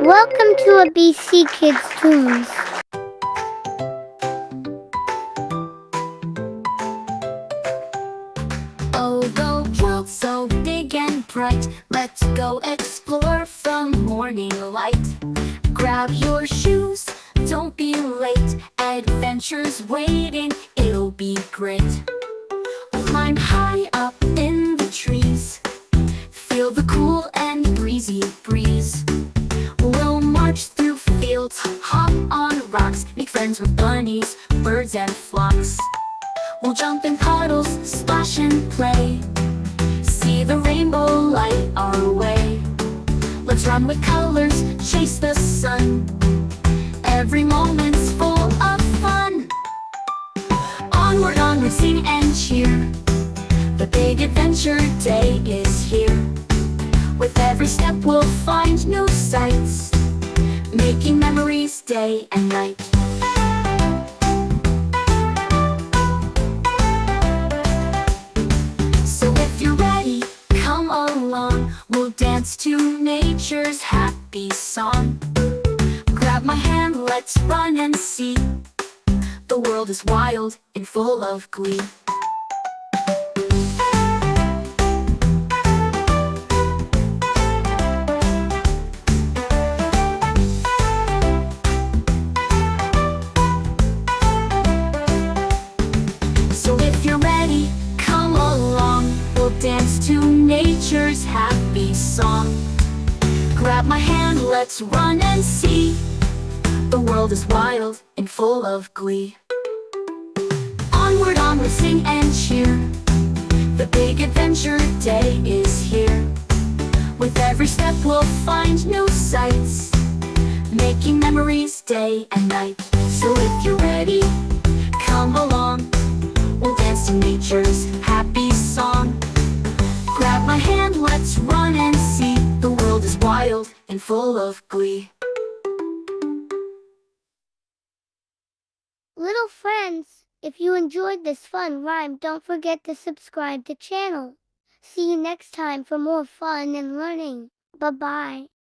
Welcome to ABC Kids Tunes. Oh, the world's so big and bright. Let's go explore from morning light. Grab your shoes, don't be late. Adventure's waiting, it'll be great. Climb high up in the trees. Feel the cool and breezy breeze. We'll march through fields, hop on rocks, make friends with bunnies, birds and flocks. We'll jump in puddles, splash and play. See the rainbow light our way. Let's run with colors, chase the sun. Every moment's full of fun. Onward, onward, sing and cheer. The big adventure day is here. With every step we'll find new sights, making memories day and night. So if you're ready, come along. We'll dance to nature's happy song. Grab my hand, let's run and see. The world is wild and full of glee. So if you're ready, come along. We'll dance to nature's happy song. Grab my hand, let's run and see. The world is wild and full of glee. Onward, onward, sing and cheer. The big adventure day is here. With every step we'll find new sights, making memories day and night. So if you're ready, come along. We'll dance to nature's happy song. Grab my hand, let's run and see. The world is wild and full of glee. Little friends, if you enjoyed this fun rhyme, don't forget to subscribe to channel. See you next time for more fun and learning. Bye-bye.